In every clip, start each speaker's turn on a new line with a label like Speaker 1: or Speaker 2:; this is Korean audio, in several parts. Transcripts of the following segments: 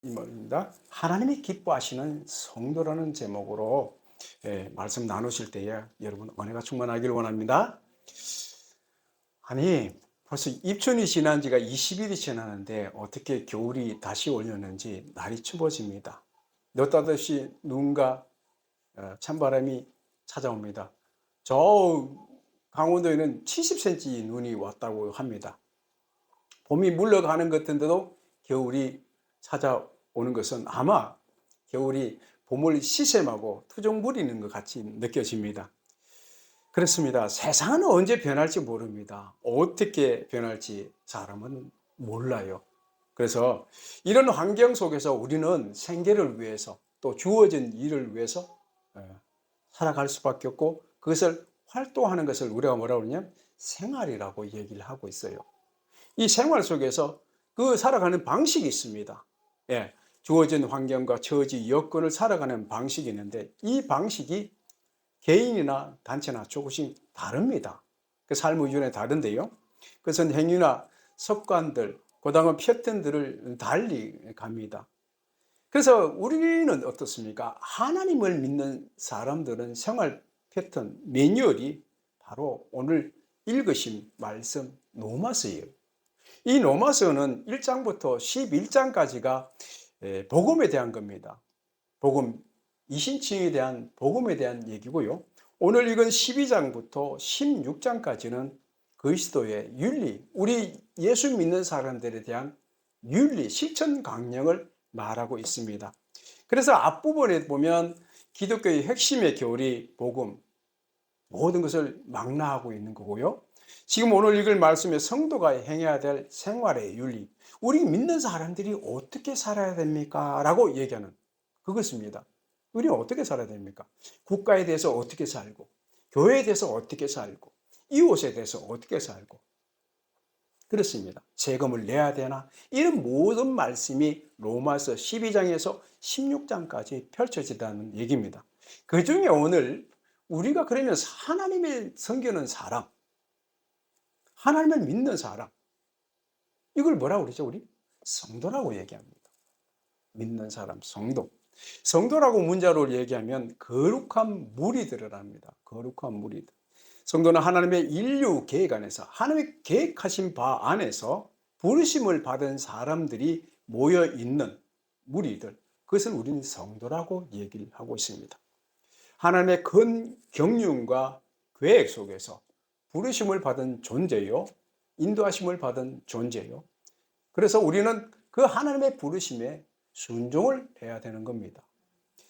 Speaker 1: 이 말입니다. 하나님이 기뻐하시는 성도라는 제목으로 말씀 나누실 때에 여러분 은혜가 충만하기를 원합니다. 아니, 벌써 입춘이 지난 지가 20일이 지났는데 어떻게 겨울이 다시 올렸는지 날이 추워집니다. 느닷없이 눈과 찬바람이 찾아옵니다. 저 강원도에는 70cm 눈이 왔다고 합니다. 봄이 물러가는 것 같은데도 겨울이 찾아오는 것은 아마 겨울이 봄을 시샘하고 투정 부리는 것 같이 느껴집니다. 그렇습니다. 세상은 언제 변할지 모릅니다. 어떻게 변할지 사람은 몰라요. 그래서 이런 환경 속에서 우리는 생계를 위해서 또 주어진 일을 위해서 살아갈 수밖에 없고 그것을 활동하는 것을 우리가 뭐라고 그러냐면 생활이라고 얘기를 하고 있어요. 이 생활 속에서 그 살아가는 방식이 있습니다. 예, 주어진 환경과 처지, 여건을 살아가는 방식이 있는데 이 방식이 개인이나 단체나 조금씩 다릅니다. 그 삶의 유연에 다른데요. 그것은 행위나 습관들, 그다음에 패턴들을 달리 갑니다. 그래서 우리는 어떻습니까? 하나님을 믿는 사람들은 생활 패턴, 매뉴얼이 바로 오늘 읽으신 말씀 노마스예요. 이 로마서는 1장부터 11장까지가 복음에 대한 겁니다. 복음, 이신칭에 대한 복음에 대한 얘기고요. 오늘 읽은 12장부터 16장까지는 그리스도의 윤리, 우리 예수 믿는 사람들에 대한 윤리, 실천 강령을 말하고 있습니다. 그래서 앞부분에 보면 기독교의 핵심의 교리, 복음, 모든 것을 망라하고 있는 거고요. 지금 오늘 읽을 말씀에 성도가 행해야 될 생활의 윤리, 우리 믿는 사람들이 어떻게 살아야 됩니까? 라고 얘기하는 그것입니다. 우리 어떻게 살아야 됩니까? 국가에 대해서 어떻게 살고, 교회에 대해서 어떻게 살고, 이웃에 대해서 어떻게 살고, 그렇습니다. 세금을 내야 되나? 이런 모든 말씀이 로마서 12장에서 16장까지 펼쳐지다는 얘기입니다. 그 중에 오늘 우리가 그러면 하나님을 섬기는 사람, 하나님을 믿는 사람, 이걸 뭐라고 그러죠, 우리? 성도라고 얘기합니다. 믿는 사람, 성도. 성도라고 문자로 얘기하면 거룩한 무리들을 합니다. 거룩한 무리들. 성도는 하나님의 인류 계획 안에서, 하나님의 계획하신 바 안에서 부르심을 받은 사람들이 모여 있는 무리들. 그것을 우리는 성도라고 얘기를 하고 있습니다. 하나님의 큰 경륜과 계획 속에서 부르심을 받은 존재요, 인도하심을 받은 존재요. 그래서 우리는 그 하나님의 부르심에 순종을 해야 되는 겁니다.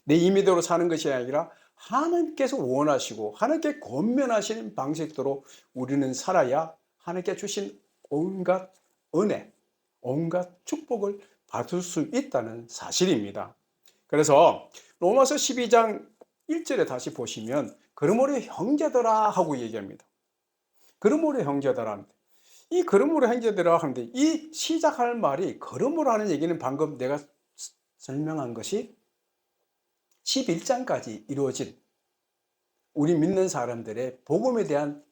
Speaker 1: 내 임의대로 사는 것이 아니라 하나님께서 원하시고 하나님께 권면하시는 방식대로 우리는 살아야 하나님께 주신 온갖 은혜, 온갖 축복을 받을 수 있다는 사실입니다. 그래서 로마서 12장 1절에 다시 보시면 그러므로 형제들아 하고 얘기합니다. 그러므로 형제들아 합니다. 이 그러므로 형제들아 하는데 이 시작할 말이 그러므로 하는 얘기는 방금 내가 설명한 것이 11장까지 이루어진 우리 믿는 사람들의 복음에 대한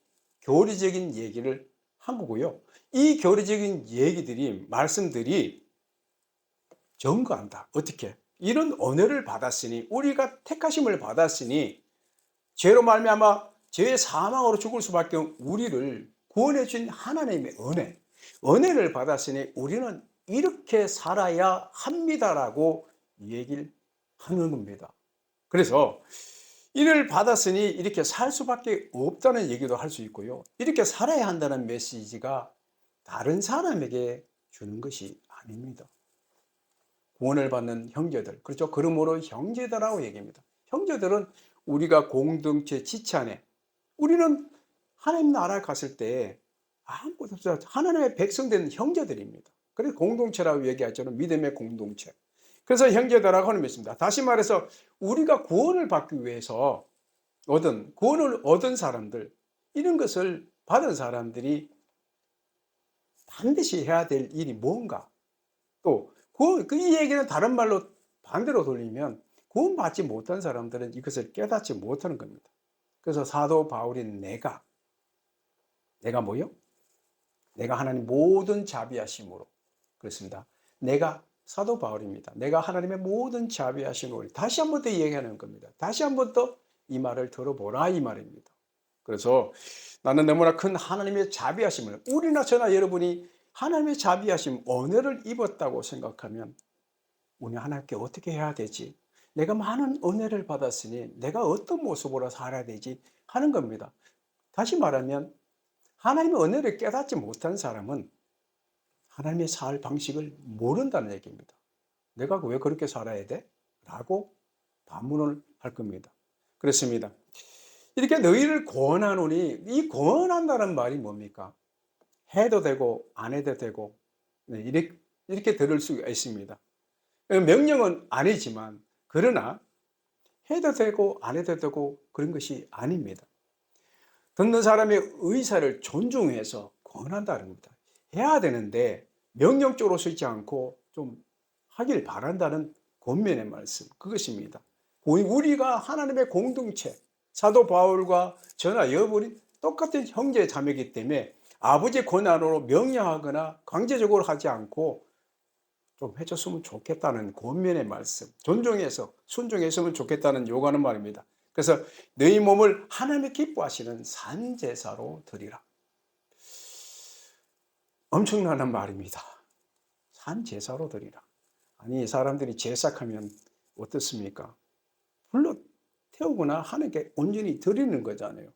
Speaker 1: 교리적인 얘기를 한 거고요. 이 교리적인 얘기들이 말씀들이 증거한다. 어떻게? 이런 은혜를 받았으니 우리가 택하심을 받았으니 죄로 말미암아 죄의 사망으로 죽을 수밖에 없는 우리를 구원해 준 하나님의 은혜, 은혜를 받았으니 우리는 이렇게 살아야 합니다라고 얘기를 하는 겁니다. 그래서 이를 받았으니 이렇게 살 수밖에 없다는 얘기도 할 수 있고요. 이렇게 살아야 한다는 메시지가 다른 사람에게 주는 것이 아닙니다. 구원을 받는 형제들, 그렇죠? 그러므로 형제들이라고 얘기합니다. 형제들은 우리가 공동체 지체 안에, 우리는 하나님 나라에 갔을 때 아무것도 없어요. 하나님의 백성된 형제들입니다. 그래서 공동체라고 얘기하죠. 믿음의 공동체. 그래서 형제들하고 하는 것입니다. 다시 말해서 우리가 구원을 받기 위해서 구원을 얻은 사람들, 이런 것을 받은 사람들이 반드시 해야 될 일이 뭔가, 또 이 얘기는 다른 말로 반대로 돌리면 구원받지 못한 사람들은 이것을 깨닫지 못하는 겁니다. 그래서 사도 바울이 내가 뭐요? 내가 하나님 모든 자비하심으로, 그렇습니다. 내가 사도 바울입니다. 내가 하나님의 모든 자비하심을 다시 한 번 더 얘기하는 겁니다. 다시 한 번 더 이 말을 들어보라 이 말입니다. 그래서 나는 너무나 큰 하나님의 자비하심을, 우리나 저나 여러분이 하나님의 자비하심 은혜를 입었다고 생각하면 우리 하나님께 어떻게 해야 되지? 내가 많은 은혜를 받았으니 내가 어떤 모습으로 살아야 되지? 하는 겁니다. 다시 말하면 하나님의 은혜를 깨닫지 못한 사람은 하나님의 살 방식을 모른다는 얘기입니다. 내가 왜 그렇게 살아야 돼? 라고 반문을 할 겁니다. 그렇습니다. 이렇게 너희를 권하노니, 이 권한다는 말이 뭡니까? 해도 되고 안 해도 되고, 네, 이렇게 들을 수가 있습니다. 명령은 아니지만 그러나 해도 되고 안 해도 되고 그런 것이 아닙니다. 듣는 사람의 의사를 존중해서 권한다는 겁니다. 해야 되는데 명령적으로 쓰지 않고 좀 하길 바란다는 권면의 말씀, 그것입니다. 우리가 하나님의 공동체, 사도 바울과 저나 여러분이 똑같은 형제 자매이기 때문에 아버지의 권한으로 명령하거나 강제적으로 하지 않고 좀 해줬으면 좋겠다는 권면의 말씀, 존중해서 순종했으면 좋겠다는 요구하는 말입니다. 그래서 너희 몸을 하나님의 기뻐하시는 산제사로 드리라. 엄청나는 말입니다. 산제사로 드리라. 아니, 사람들이 제사하면 어떻습니까? 불러 태우거나 하나님께 온전히 드리는 거잖아요.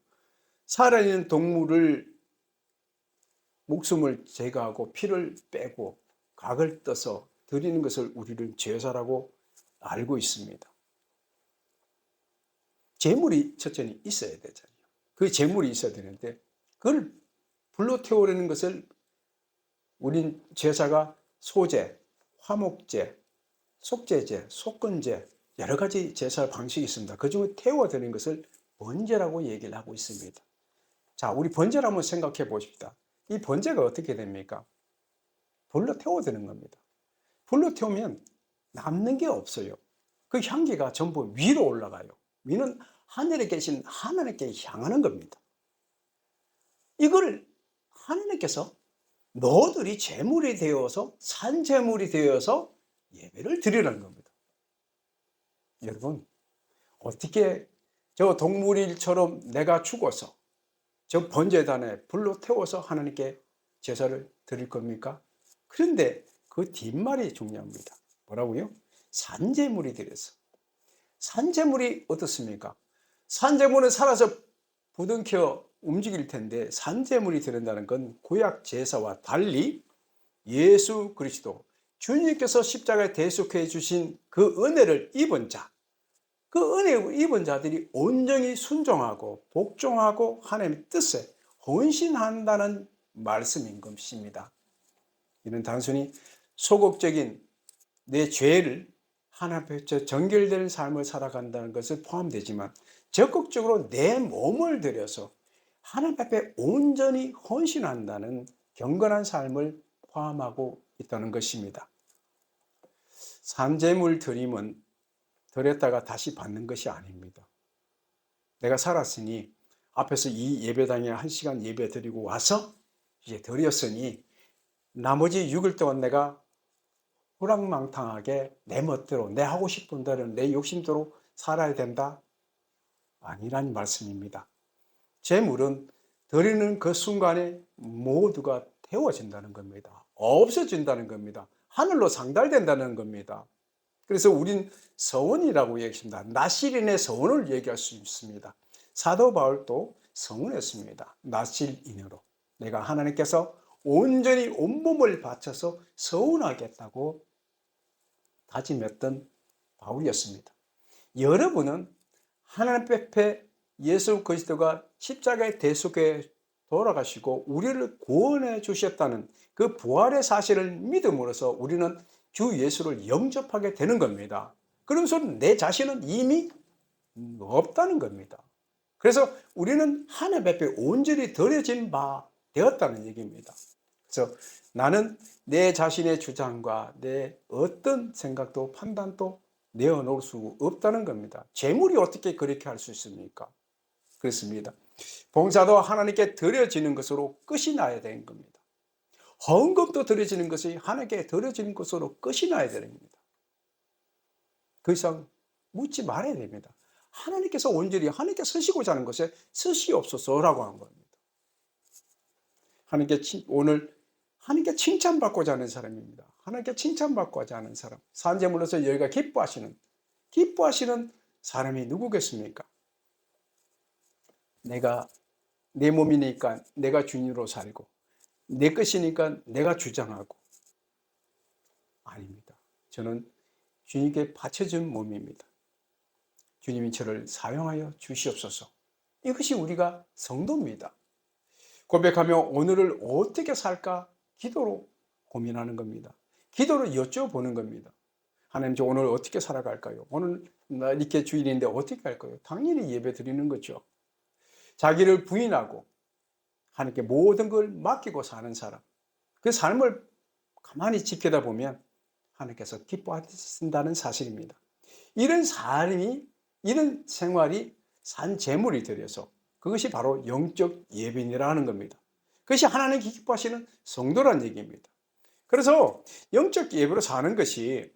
Speaker 1: 살아있는 동물을 목숨을 제거하고 피를 빼고 각을 떠서 드리는 것을 우리는 제사라고 알고 있습니다. 제물이 첫째는 있어야 되잖아요. 그 제물이 있어야 되는데 그걸 불로 태우려는 것을 우린 제사가 소제, 화목제, 속제제, 속건제 여러 가지 제사 방식이 있습니다. 그중에 태워드리는 것을 번제라고 얘기를 하고 있습니다. 자, 우리 번제를 한번 생각해 보십시다. 이 번제가 어떻게 됩니까? 불로 태워드리는 겁니다. 불로 태우면 남는 게 없어요. 그 향기가 전부 위로 올라가요. 위는 하늘에 계신 하나님께 향하는 겁니다. 이걸 하나님께서 너들이 제물이 되어서 산제물이 되어서 예배를 드리라는 겁니다. 여러분, 어떻게 저 동물일처럼 내가 죽어서 저 번제단에 불로 태워서 하나님께 제사를 드릴 겁니까? 그런데 그 뒷말이 중요합니다. 뭐라고요? 산제물이 되어서. 산제물이 어떻습니까? 산제물은 살아서 부둥켜 움직일 텐데 산제물이 되는다는 건 구약 제사와 달리 예수 그리스도 주님께서 십자가에 대속해 주신 그 은혜를 입은 자, 그 은혜를 입은 자들이 온전히 순종하고 복종하고 하나님의 뜻에 헌신한다는 말씀인 것입니다. 이는 단순히 소극적인 내 죄를 하나님 앞에 정결되는 삶을 살아간다는 것을 포함되지만 적극적으로 내 몸을 들여서 하나님 앞에 온전히 헌신한다는 경건한 삶을 포함하고 있다는 것입니다. 산제물 드림은 드렸다가 다시 받는 것이 아닙니다. 내가 살았으니 앞에서 이 예배당에 1시간 예배 드리고 와서 이제 드렸으니 나머지 6일 동안 내가 호랑망탕하게 내 멋대로 내 하고 싶은 대로 내 욕심대로 살아야 된다? 아니란 말씀입니다. 제물은 드리는 그 순간에 모두가 태워진다는 겁니다. 없어진다는 겁니다. 하늘로 상달된다는 겁니다. 그래서 우린 서원이라고 얘기했습니다. 나실인의 서원을 얘기할 수 있습니다. 사도 바울도 서원했습니다. 나실인으로 내가 하나님께서 온전히 온몸을 바쳐서 서원하겠다고 다짐했던 바울이었습니다. 여러분은 하나님 앞에 예수 그리스도가 십자가의 대속에 돌아가시고 우리를 구원해 주셨다는 그 부활의 사실을 믿음으로써 우리는 주 예수를 영접하게 되는 겁니다. 그러면서 내 자신은 이미 없다는 겁니다. 그래서 우리는 하나님 앞에 온전히 드려진 바 되었다는 얘기입니다. 그래서 나는 내 자신의 주장과 내 어떤 생각도 판단도 내어놓을 수 없다는 겁니다. 재물이 어떻게 그렇게 할 수 있습니까? 그렇습니다. 봉사도 하나님께 드려지는 것으로 끝이 나야 되는 겁니다. 헌금도 드려지는 것이 하나님께 드려지는 것으로 끝이 나야 되는 겁니다. 그 이상 묻지 말아야 됩니다. 하나님께서 온전히 하나님께 쓰시고자 하는 것에 쓰시옵소서라고 한 겁니다. 오늘 하나님께 칭찬받고자 하는 사람입니다. 하나님께 칭찬받고자 하는 사람, 산재물로서 여기가 기뻐하시는 사람이 누구겠습니까? 내 몸이니까 내가 주인으로 살고, 내 것이니까 내가 주장하고. 아닙니다. 저는 주님께 바쳐준 몸입니다. 주님이 저를 사용하여 주시옵소서. 이것이 우리가 성도입니다. 고백하며 오늘을 어떻게 살까 기도로 고민하는 겁니다. 기도로 여쭤보는 겁니다. 하나님, 저 오늘 어떻게 살아갈까요? 오늘 나 이렇게 주일인데 어떻게 할까요? 당연히 예배 드리는 거죠. 자기를 부인하고 하나님께 모든 걸 맡기고 사는 사람, 그 삶을 가만히 지켜다 보면 하나님께서 기뻐하신다는 사실입니다. 이런 삶이, 이런 생활이 산 재물이 되어서 그것이 바로 영적 예배인이라는 겁니다. 그것이 하나님 기뻐하시는 성도란 얘기입니다. 그래서 영적 예배로 사는 것이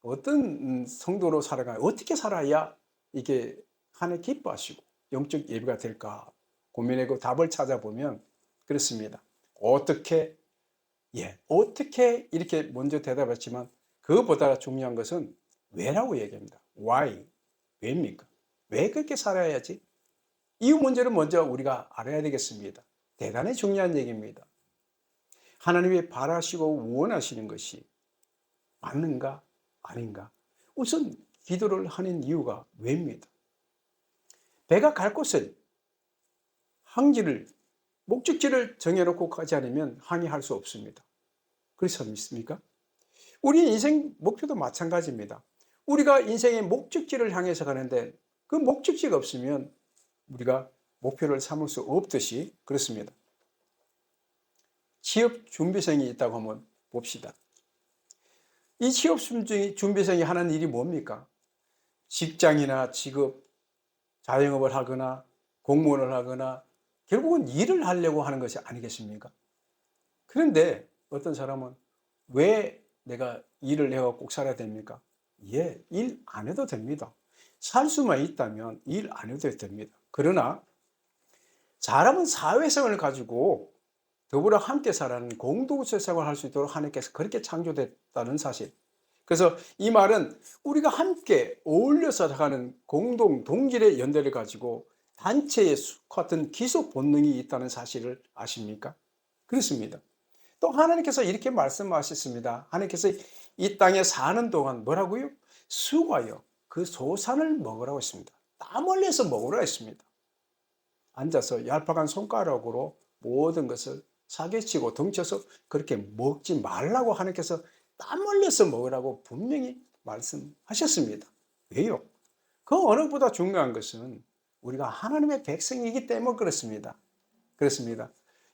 Speaker 1: 어떤 성도로 살아가야, 어떻게 살아야 이게 하나님 기뻐하시고 영적 예배가 될까 고민하고 답을 찾아보면 그렇습니다. 어떻게 이렇게 먼저 대답했지만 그것보다 중요한 것은 왜라고 얘기합니다. Why? 왜입니까? 왜 그렇게 살아야지? 이유 문제를 먼저 우리가 알아야 되겠습니다. 대단히 중요한 얘기입니다. 하나님이 바라시고 원하시는 것이 맞는가 아닌가? 우선 기도를 하는 이유가 왜입니다. 배가 갈 곳을 목적지를 정해놓고 가지 않으면 항해할 수 없습니다. 그렇지 않습니까? 우리 인생 목표도 마찬가지입니다. 우리가 인생의 목적지를 향해서 가는데 그 목적지가 없으면 우리가 목표를 삼을 수 없듯이 그렇습니다. 취업 준비생이 있다고 한번 봅시다. 이 취업 준비생이 하는 일이 뭡니까? 직장이나 직업, 자영업을 하거나 공무원을 하거나 결국은 일을 하려고 하는 것이 아니겠습니까? 그런데 어떤 사람은 왜 내가 일을 해서 꼭 살아야 됩니까? 일 안 해도 됩니다. 살 수만 있다면 일 안 해도 됩니다. 그러나 사람은 사회성을 가지고 더불어 함께 살아가는 공동체 생활을 할 수 있도록 하나님께서 그렇게 창조됐다는 사실. 그래서 이 말은 우리가 함께 어울려서 살아가는 공동 동질의 연대를 가지고 단체의 같은 기속 본능이 있다는 사실을 아십니까? 그렇습니다. 또 하나님께서 이렇게 말씀하셨습니다. 하나님께서 이 땅에 사는 동안 뭐라고요? 수고하여 그 소산을 먹으라고 했습니다. 땀 흘려서 먹으라고 했습니다. 앉아서 얄팍한 손가락으로 모든 것을 사개치고 덩쳐서 그렇게 먹지 말라고 하나님께서 땀 흘려서 먹으라고 분명히 말씀하셨습니다. 왜요? 그 어느 것보다 중요한 것은 우리가 하나님의 백성이기 때문에 그렇습니다.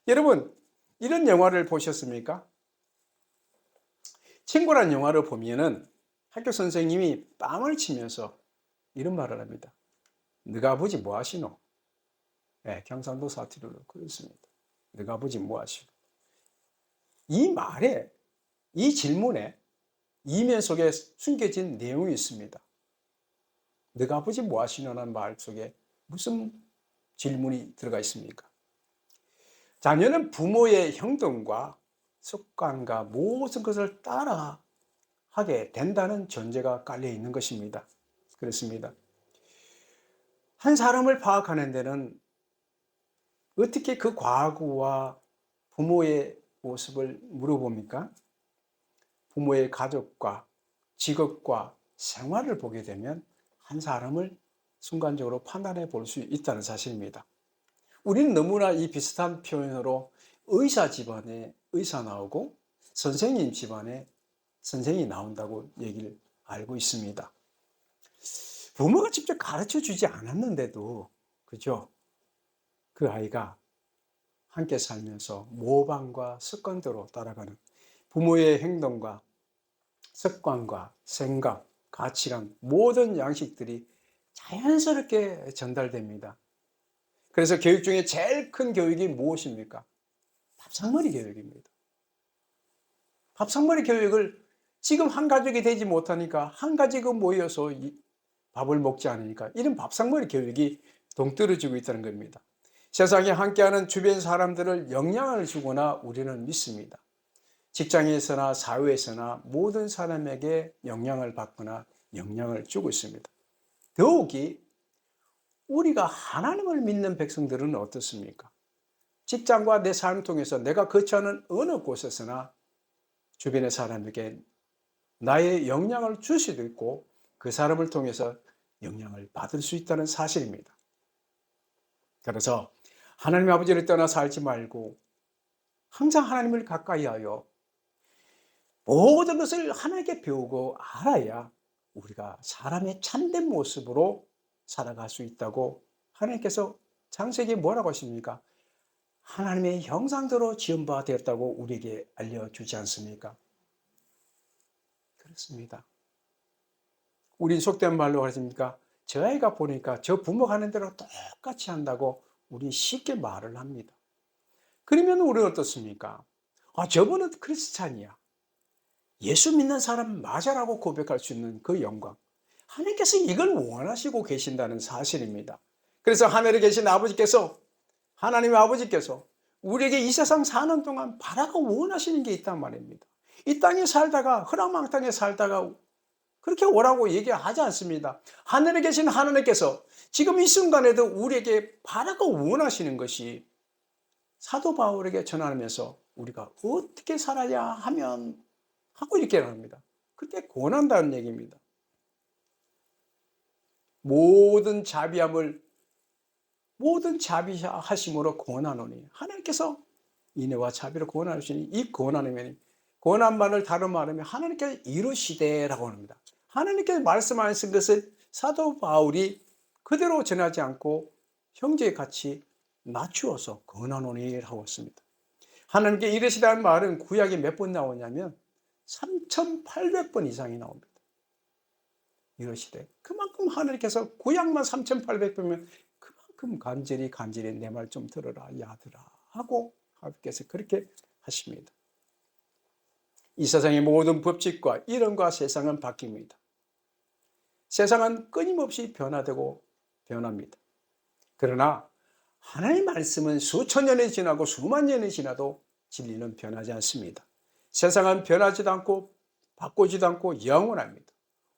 Speaker 1: 여러분, 이런 영화를 보셨습니까? 친구란 영화를 보면은 학교 선생님이 땀을 치면서 이런 말을 합니다. 너가 아버지 뭐 하시노? 경상도 사투리로 그렇습니다. 너가 아버지 뭐 하시노? 이 말에, 이 질문에 이면 속에 숨겨진 내용이 있습니다. 너가 아버지 뭐 하시노라는 말 속에 무슨 질문이 들어가 있습니까? 자녀는 부모의 행동과 습관과 모든 것을 따라 하게 된다는 전제가 깔려 있는 것입니다. 그렇습니다. 한 사람을 파악하는 데는 어떻게 그 과거와 부모의 모습을 물어봅니까? 부모의 가족과 직업과 생활을 보게 되면 한 사람을 순간적으로 판단해 볼 수 있다는 사실입니다. 우리는 너무나 이 비슷한 표현으로 의사 집안에 의사 나오고 선생님 집안에 선생이 나온다고 얘기를 알고 있습니다. 부모가 직접 가르쳐 주지 않았는데도, 그죠? 그 아이가 함께 살면서 모방과 습관대로 따라가는 부모의 행동과 습관과 생각, 가치관, 모든 양식들이 자연스럽게 전달됩니다. 그래서 교육 중에 제일 큰 교육이 무엇입니까? 밥상머리 교육입니다. 밥상머리 교육을 지금 한 가족이 되지 못하니까 한 가지가 모여서 밥을 먹지 않으니까 이런 밥상머리 교육이 동떨어지고 있다는 겁니다. 세상에 함께하는 주변 사람들을 영향을 주거나 우리는 믿습니다. 직장에서나 사회에서나 모든 사람에게 영향을 받거나 영향을 주고 있습니다. 더욱이 우리가 하나님을 믿는 백성들은 어떻습니까? 직장과 내 삶을 통해서 내가 거처하는 어느 곳에서나 주변의 사람에게 나의 영향을 줄 수도 있고 그 사람을 통해서 영향을 받을 수 있다는 사실입니다. 그래서 하나님 아버지를 떠나 살지 말고 항상 하나님을 가까이 하여 모든 것을 하나님께 배우고 알아야 우리가 사람의 참된 모습으로 살아갈 수 있다고 하나님께서 창세기에 뭐라고 하십니까? 하나님의 형상대로 지은 바 되었다고 우리에게 알려주지 않습니까? 그렇습니다. 우린 속된 말로 하십니까? 저 아이가 보니까 저 부모가 하는 대로 똑같이 한다고 우리 쉽게 말을 합니다. 그러면 우리는 어떻습니까? 저분은 크리스찬이야. 예수 믿는 사람 맞아라고 고백할 수 있는 그 영광. 하나님께서 이걸 원하시고 계신다는 사실입니다. 그래서 하늘에 계신 아버지께서, 하나님의 아버지께서 우리에게 이 세상 사는 동안 바라고 원하시는 게 있단 말입니다. 이 땅에 살다가, 허락망땅에 살다가 그렇게 오라고 얘기하지 않습니다. 하늘에 계신 하나님께서 지금 이 순간에도 우리에게 바라고 원하시는 것이 사도 바울에게 전하면서 우리가 어떻게 살아야 하면 하고 이렇게 합니다. 그때 권한다는 얘기입니다. 모든 자비하심으로 권하노니 하나님께서 인애와 자비로 권하시니 이 권한만을 다른 말하면 하나님께서 이루시되라고 합니다. 하나님께서 말씀하신 것을 사도 바울이 그대로 전하지 않고 형제의 같이 낮추어서 권하노니라고 했습니다. 하나님께 이르시다는 말은 구약에 몇 번 나오냐면 3,800번 이상이 나옵니다. 이러시되 그만큼 하나님께서 구약만 3,800번이면 그만큼 간절히 내 말 좀 들어라 야들아 하고 하나님께서 그렇게 하십니다. 이 세상의 모든 법칙과 이론과 세상은 바뀝니다. 세상은 끊임없이 변화되고 변합니다. 그러나 하나님의 말씀은 수천 년이 지나고 수만 년이 지나도 진리는 변하지 않습니다. 세상은 변하지도 않고 바꾸지도 않고 영원합니다.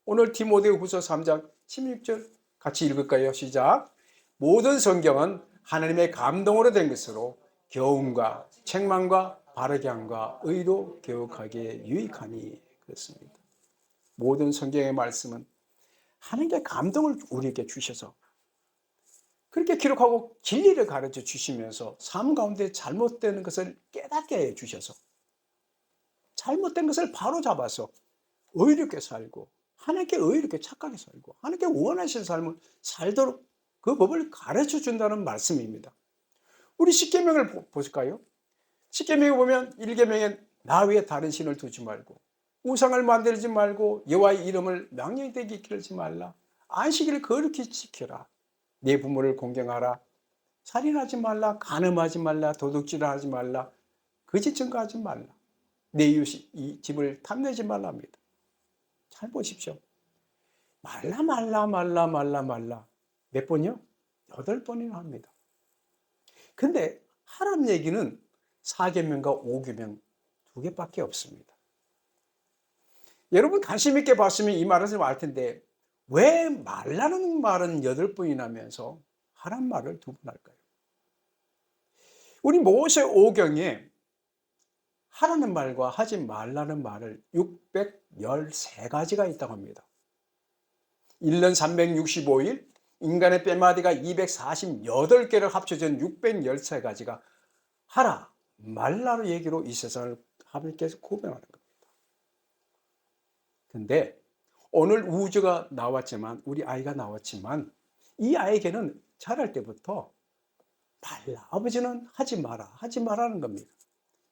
Speaker 1: 오늘 디모데후서 3장 16절 같이 읽을까요? 시작. 모든 성경은 하나님의 감동으로 된 것으로 교훈과 책망과 바르게 함과 의로 교육하기에 유익하니 그렇습니다. 모든 성경의 말씀은 하나님의 감동을 우리에게 주셔서 그렇게 기록하고 진리를 가르쳐 주시면서 삶 가운데 잘못되는 것을 깨닫게 해 주셔서 잘못된 것을 바로 잡아서 의롭게 살고 하나님께 의롭게 착하게 살고 하나님께 원하시는 삶을 살도록 그 법을 가르쳐 준다는 말씀입니다. 우리 십계명을 보실까요? 십계명에 보면 1계명에 나 외에 다른 신을 두지 말고 우상을 만들지 말고 여호와의 이름을 망령되게 기르지 말라. 안식일을 거룩히 지켜라. 네 부모를 공경하라. 살인하지 말라. 간음하지 말라. 도둑질하지 말라. 거짓 증거하지 말라. 내 이웃이 이 집을 탐내지 말라 합니다. 잘 보십시오. 말라. 몇 번이요? 8번이나 합니다. 근데 하라는 얘기는 4계명과 5계명 2개밖에 없습니다. 여러분 관심 있게 봤으면 이 말을 알 텐데 왜 말라는 말은 8번이나 하면서 하란 말을 2번 할까요? 우리 모세 5경에 하라는 말과 하지 말라는 말을 613가지가 있다고 합니다. 1년 365일 인간의 뼈마디가 248개를 합쳐진 613가지가 하라, 말라로 얘기로 이 세상을 하나님께서 구별하는 겁니다. 근데 오늘 우주가 나왔지만 우리 아이가 나왔지만 이 아이에게는 자랄 때부터 말라, 아버지는 하지 마라는 겁니다.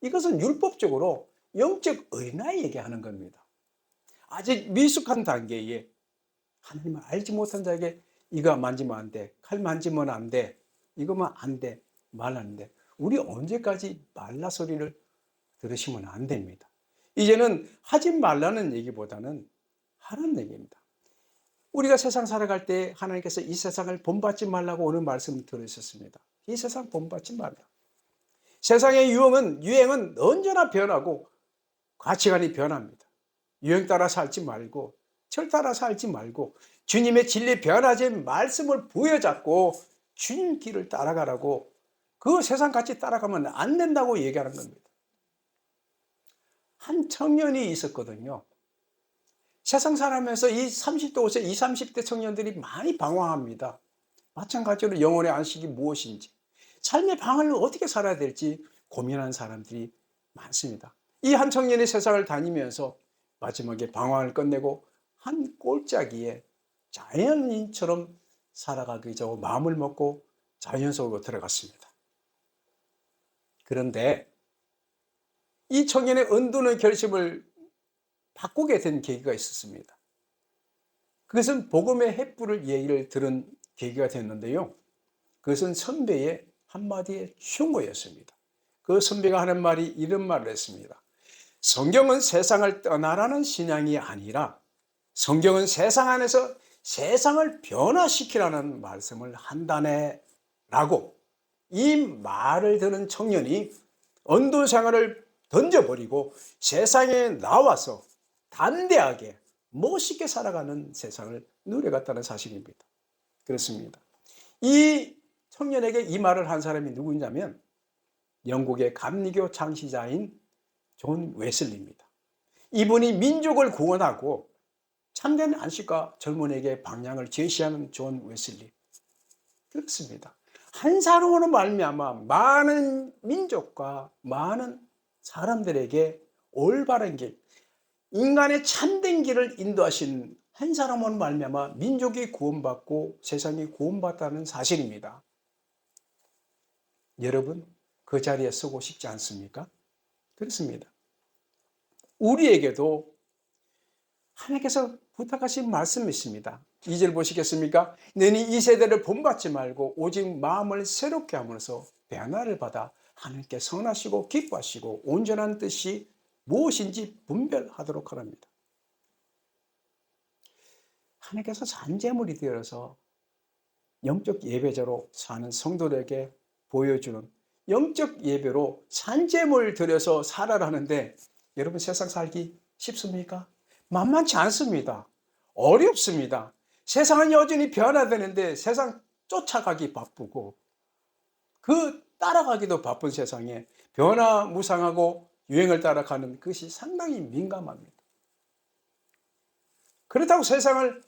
Speaker 1: 이것은 율법적으로 영적 어린아이에게 하는 겁니다. 아직 미숙한 단계에 하나님을 알지 못한 자에게 이거 만지면 안 돼, 칼 만지면 안 돼, 이거만 안 돼, 말하는데 우리 언제까지 말라 소리를 들으시면 안 됩니다. 이제는 하지 말라는 얘기보다는 하라는 얘기입니다. 우리가 세상 살아갈 때 하나님께서 이 세상을 본받지 말라고 오늘 말씀 들으셨습니다. 이 세상 본받지 말라. 세상의 유행은 언제나 변하고 가치관이 변합니다. 유행 따라 살지 말고 철 따라 살지 말고 주님의 진리 변하지 말씀을 부여잡고 주님 길을 따라가라고, 그 세상 같이 따라가면 안 된다고 얘기하는 겁니다. 한 청년이 있었거든요. 세상 살아면서 이 30대, 20, 30대 청년들이 많이 방황합니다. 마찬가지로 영혼의 안식이 무엇인지, 삶의 방을 어떻게 살아야 될지 고민하는 사람들이 많습니다. 이 한 청년이 세상을 다니면서 마지막에 방황을 끝내고 한 골짜기에 자연인처럼 살아가기 위해서 마음을 먹고 자연 속으로 들어갔습니다. 그런데 이 청년의 은둔의 결심을 바꾸게 된 계기가 있었습니다. 그것은 복음의 횃불을 얘기를 들은 계기가 됐는데요. 그것은 선배의 한마디의 충고였습니다. 그 선배가 하는 말이 이런 말을 했습니다. 성경은 세상을 떠나라는 신앙이 아니라 성경은 세상 안에서 세상을 변화시키라는 말씀을 한다네 라고, 이 말을 듣는 청년이 언둔 생활을 던져버리고 세상에 나와서 담대하게 멋있게 살아가는 세상을 누려갔다는 사실입니다. 그렇습니다. 이 청년에게 이 말을 한 사람이 누구냐면 영국의 감리교 창시자인 존 웨슬리입니다. 이분이 민족을 구원하고 참된 안식과 젊은이에게 방향을 제시하는 존 웨슬리. 그렇습니다. 한 사람으로 말미암아 많은 민족과 많은 사람들에게 올바른 길, 인간의 참된 길을 인도하신 한 사람으로 말미암아 민족이 구원받고 세상이 구원받다는 사실입니다. 여러분, 그 자리에 서고 싶지 않습니까? 그렇습니다. 우리에게도 하나님께서 부탁하신 말씀이 있습니다. 2절 보시겠습니까? 너희 이 세대를 본받지 말고 오직 마음을 새롭게 하면서 변화를 받아 하나님께 선하시고 기뻐하시고 온전한 뜻이 무엇인지 분별하도록 하랍니다. 하나님께서 산재물이 되어서 영적 예배자로 사는 성도들에게 보여주는 영적 예배로 산재물 드려서 살아라는데, 여러분 세상 살기 쉽습니까? 만만치 않습니다. 어렵습니다. 세상은 여전히 변화되는데 세상 쫓아가기 바쁘고 그 따라가기도 바쁜 세상에 변화무쌍하고 유행을 따라가는 것이 상당히 민감합니다. 그렇다고 세상을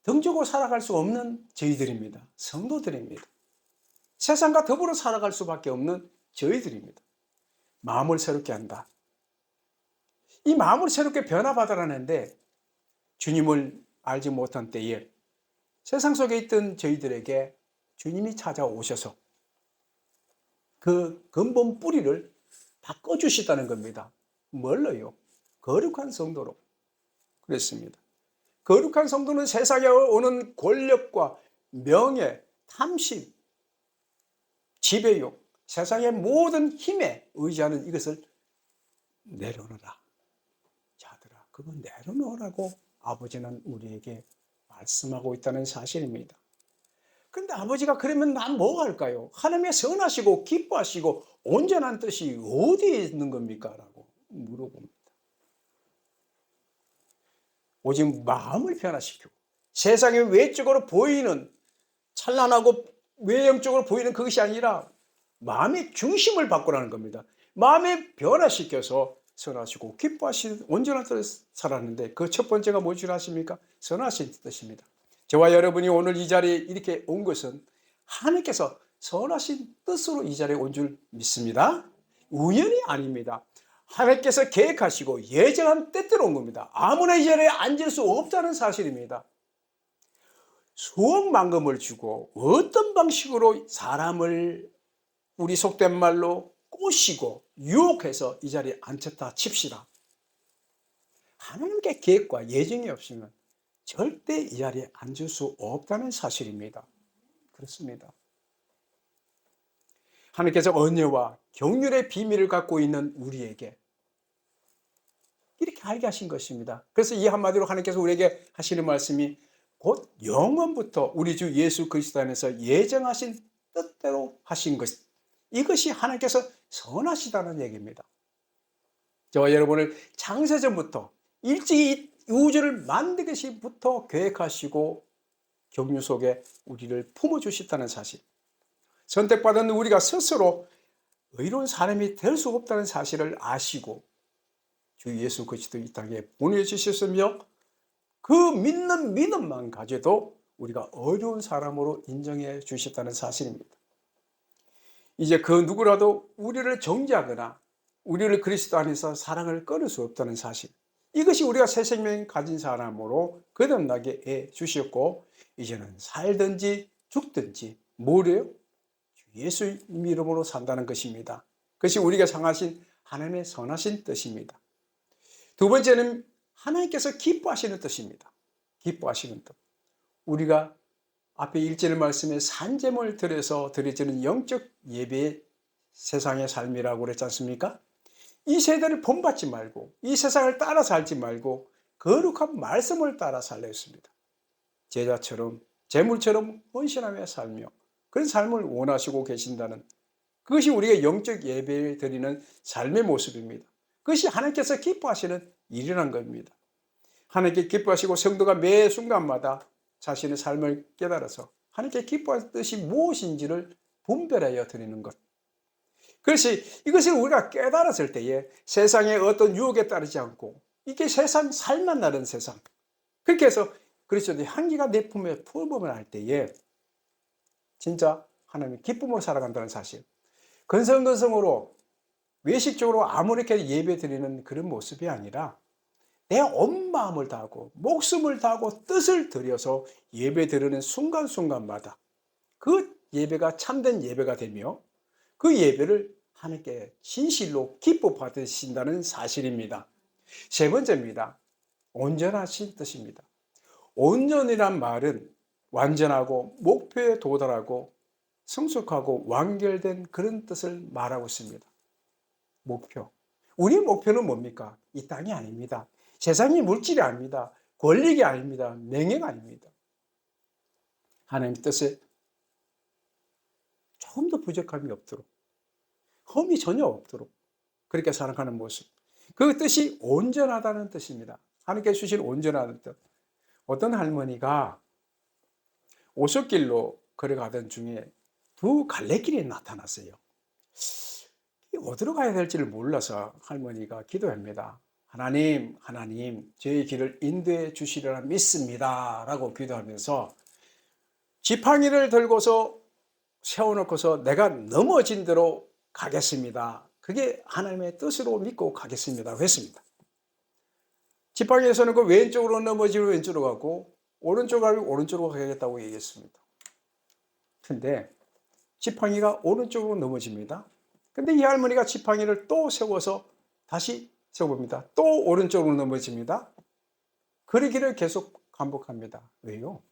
Speaker 1: 등지고 살아갈 수 없는 저희들입니다. 성도들입니다. 세상과 더불어 살아갈 수밖에 없는 저희들입니다. 마음을 새롭게 한다. 이 마음을 새롭게 변화받으라는데 주님을 알지 못한 때에 세상 속에 있던 저희들에게 주님이 찾아오셔서 그 근본 뿌리를 바꿔주시다는 겁니다. 뭘로요? 거룩한 성도로. 그랬습니다. 거룩한 성도는 세상에 오는 권력과 명예, 탐심, 지배욕, 세상의 모든 힘에 의지하는 이것을 내려놓으라. 자들아, 그거 내려놓으라고 아버지는 우리에게 말씀하고 있다는 사실입니다. 그런데 아버지가 그러면 난 뭐 할까요? 하나님의 선하시고 기뻐하시고 온전한 뜻이 어디에 있는 겁니까? 라고 물어봅니다. 오직 마음을 변화시키고 세상에 외적으로 보이는 찬란하고 외형적으로 보이는 그것이 아니라 마음의 중심을 바꾸라는 겁니다. 마음에 변화시켜서 선하시고 기뻐하시는 온전한 뜻을 살았는데 그 첫 번째가 무엇을 아십니까? 선하신 뜻입니다. 저와 여러분이 오늘 이 자리에 이렇게 온 것은 하나님께서 선하신 뜻으로 이 자리에 온 줄 믿습니다. 우연이 아닙니다. 하나님께서 계획하시고 예정한 때대로 온 겁니다. 아무나 이 자리에 앉을 수 없다는 사실입니다. 수억만금을 주고 어떤 방식으로 사람을 우리 속된 말로 꼬시고 유혹해서 이 자리에 앉혔다 칩시다. 하나님께 계획과 예정이 없으면 절대 이 자리에 앉을 수 없다는 사실입니다. 그렇습니다. 하나님께서 언혜와 경륜의 비밀을 갖고 있는 우리에게 이렇게 알게 하신 것입니다. 그래서 이 한마디로 하나님께서 우리에게 하시는 말씀이 곧 영원부터 우리 주 예수 그리스도 안에서 예정하신 뜻대로 하신 것, 이것이 하나님께서 선하시다는 얘기입니다. 저와 여러분을 창세전부터 일찍이 우주를 만들기 시부터 계획하시고 경륜 속에 우리를 품어주셨다는 사실, 선택받은 우리가 스스로 의로운 사람이 될 수 없다는 사실을 아시고 주 예수 그리스도 이 땅에 보내주셨으며 그 믿는 믿음만 가져도 우리가 어려운 사람으로 인정해 주셨다는 사실입니다. 이제 그 누구라도 우리를 정죄하거나 우리를 그리스도 안에서 사랑을 끊을 수 없다는 사실, 이것이 우리가 새 생명 가진 사람으로 거듭나게 해 주셨고 이제는 살든지 죽든지 뭐래요? 예수 이름으로 산다는 것입니다. 그것이 우리가 상하신 하나님의 선하신 뜻입니다. 두 번째는 하나님께서 기뻐하시는 뜻입니다. 기뻐하시는 뜻. 우리가 앞에 1절 말씀에 산제물 들여서 드려지는 영적 예배의 세상의 삶이라고 그랬지 않습니까? 이 세대를 본받지 말고 이 세상을 따라 살지 말고 거룩한 말씀을 따라 살려 했습니다. 제자처럼 제물처럼 헌신하며 살며 그런 삶을 원하시고 계신다는, 그것이 우리가 영적 예배를 드리는 삶의 모습입니다. 그것이 하나님께서 기뻐하시는 일이라는 겁니다. 하나님께 기뻐하시고 성도가 매 순간마다 자신의 삶을 깨달아서 하나님께 기뻐하는 뜻이 무엇인지를 분별하여 드리는 것. 그래서 이것을 우리가 깨달았을 때에 세상의 어떤 유혹에 따르지 않고 이게 세상 살만 나는 세상, 그렇게 해서 그리스도의 향기가 내 품에 품음을 할 때에 진짜 하나님의 기쁨으로 살아간다는 사실, 건성건성으로 외식적으로 아무렇게 예배 드리는 그런 모습이 아니라 내 온 마음을 다하고 목숨을 다하고 뜻을 들여서 예배 드리는 순간순간마다 그 예배가 참된 예배가 되며 그 예배를 하나님께 진실로 기뻐 받으신다는 사실입니다. 세 번째입니다. 온전하신 뜻입니다. 온전이란 말은 완전하고 목표에 도달하고 성숙하고 완결된 그런 뜻을 말하고 있습니다. 목표. 우리의 목표는 뭡니까? 이 땅이 아닙니다. 세상이 물질이 아닙니다. 권력이 아닙니다. 명예가 아닙니다. 하나님의 뜻에 조금 더 부족함이 없도록, 흠이 전혀 없도록 그렇게 살아가는 모습, 그 뜻이 온전하다는 뜻입니다. 하나님께서 주신 온전하다는 뜻. 어떤 할머니가 오솔길로 걸어가던 중에 두 갈래길이 나타났어요. 어디로 가야 될지를 몰라서 할머니가 기도합니다. 하나님, 하나님, 저의 길을 인도해 주시리라 믿습니다 라고 기도하면서 지팡이를 들고서 세워놓고서 내가 넘어진 대로 가겠습니다. 그게 하나님의 뜻으로 믿고 가겠습니다 했습니다. 지팡이에서는 그 왼쪽으로 넘어지고 왼쪽으로 가고 오른쪽으로 가면 오른쪽으로 가겠다고 얘기했습니다. 근데 지팡이가 오른쪽으로 넘어집니다. 근데 이 할머니가 지팡이를 또 세워서 다시 세워봅니다. 또 오른쪽으로 넘어집니다. 그러기를 계속 반복합니다. 왜요?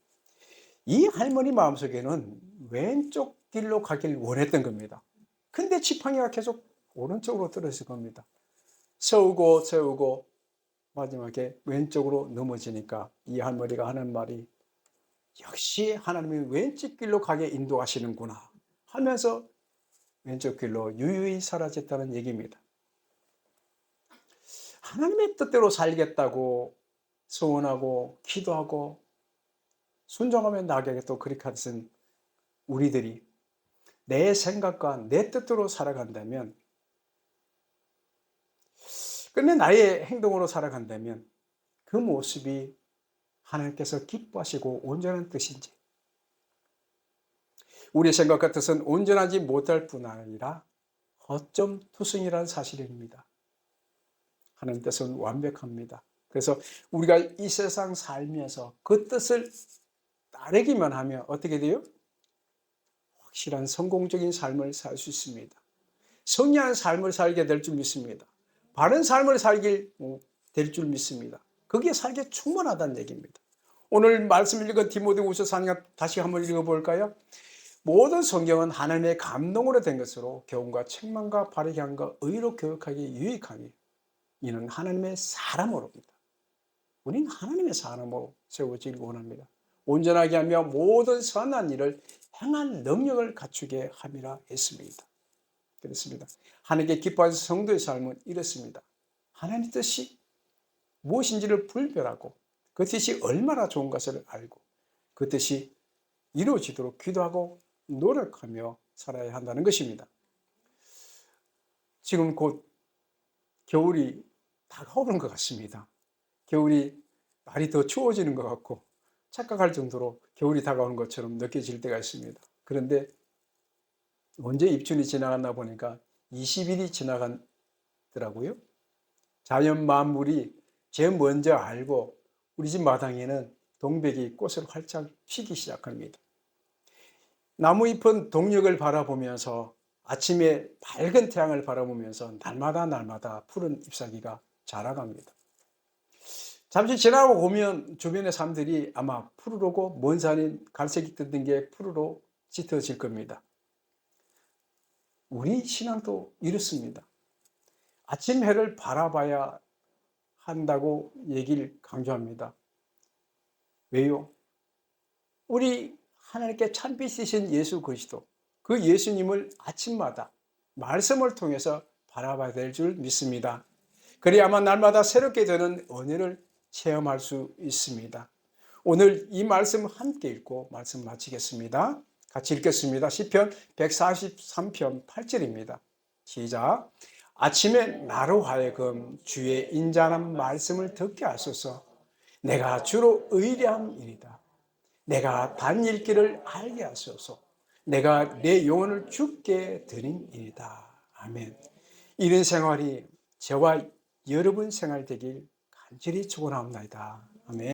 Speaker 1: 이 할머니 마음속에는 왼쪽 길로 가길 원했던 겁니다. 근데 지팡이가 계속 오른쪽으로 떨어질 겁니다. 세우고 마지막에 왼쪽으로 넘어지니까 이 할머니가 하는 말이 역시 하나님이 왼쪽 길로 가게 인도하시는구나 하면서 왼쪽 길로 유유히 사라졌다는 얘기입니다. 하나님의 뜻대로 살겠다고 소원하고 기도하고 순종하며 나아가겠다고 그렇게 하신 우리들이 내 생각과 내 뜻대로 살아간다면, 근데 나의 행동으로 살아간다면 그 모습이 하나님께서 기뻐하시고 온전한 뜻인지, 우리의 생각과 뜻은 온전하지 못할 뿐 아니라 허점투성이라는 사실입니다. 하나님 뜻은 완벽합니다. 그래서 우리가 이 세상 살면서 그 뜻을 따르기만 하면 어떻게 돼요? 확실한 성공적인 삶을 살 수 있습니다. 성리한 삶을 살게 될 줄 믿습니다. 바른 삶을 살게 될 줄 믿습니다. 거기에 살기에 충분하다는 얘기입니다. 오늘 말씀 읽은 디모데후서 4장 다시 한번 읽어볼까요? 모든 성경은 하나님의 감동으로 된 것으로 교훈과 책망과 바르게 함과 의로 교육하기에 유익하니 이는 하나님의 사람으로입니다. 우리는 하나님의 사람으로 세워지길 원합니다. 온전하게 하며 모든 선한 일을 행할 능력을 갖추게 함이라 했습니다. 그렇습니다. 하나님께 기뻐하는 성도의 삶은 이렇습니다. 하나님의 뜻이 무엇인지를 분별하고 그 뜻이 얼마나 좋은 것을 알고 그 뜻이 이루어지도록 기도하고 노력하며 살아야 한다는 것입니다. 지금 곧 겨울이 다가오는 것 같습니다. 겨울이 날이 더 추워지는 것 같고 착각할 정도로 겨울이 다가오는 것처럼 느껴질 때가 있습니다. 그런데 언제 입춘이 지나갔나 보니까 20일이 지나가더라고요. 자연 만물이 제일 먼저 알고 우리 집 마당에는 동백이 꽃을 활짝 피기 시작합니다. 나무잎은 동력을 바라보면서 아침에 밝은 태양을 바라보면서 날마다 푸른 잎사귀가 자라갑니다. 잠시 지나고 보면 주변의 사람들이 아마 푸르르고 먼 산인 갈색이 뜯은 게 푸르르 짙어질 겁니다. 우리 신앙도 이렇습니다. 아침 해를 바라봐야 한다고 얘기를 강조합니다. 왜요? 우리 하나님께 참빛이신 예수 그리스도, 그 예수님을 아침마다 말씀을 통해서 바라봐야 될 줄 믿습니다. 그래야만 날마다 새롭게 되는 은혜를 체험할 수 있습니다. 오늘 이 말씀 함께 읽고 말씀 마치겠습니다. 같이 읽겠습니다. 시편 143편 8절입니다. 시작. 아침에 나로 하여금 주의 인자한 말씀을 듣게 하소서. 내가 주로 의뢰함이니이다. 내가 단 읽기를 알게 하소서. 내가 내 영혼을 주께 드림이다. 아멘. 이런 생활이 저와 여러분 생활 되길 간절히 축원합니다. 아멘.